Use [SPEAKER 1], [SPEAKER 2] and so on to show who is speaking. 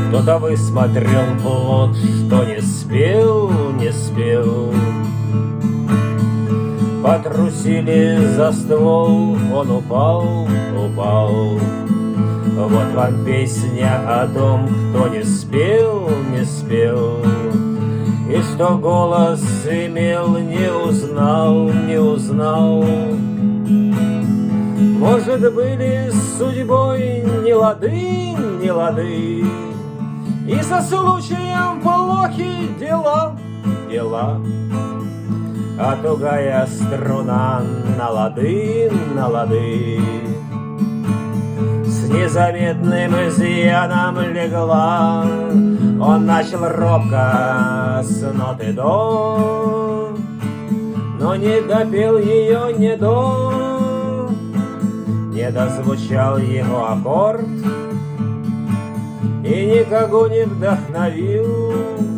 [SPEAKER 1] Кто-то высмотрел плод, что не спел, не спел. Потрусили за ствол, он упал, упал. Вот вам песня о том, кто не спел, не спел. И что голос имел, не узнал, не узнал. Может, были с судьбой не лады, не лады, и со случаем плохи дела, дела. А тугая струна на лады, на лады, с незаметным изъяном легла. Он начал робко с ноты до, но не допел ее не до, не дозвучал его аккорд и никого не вдохновил.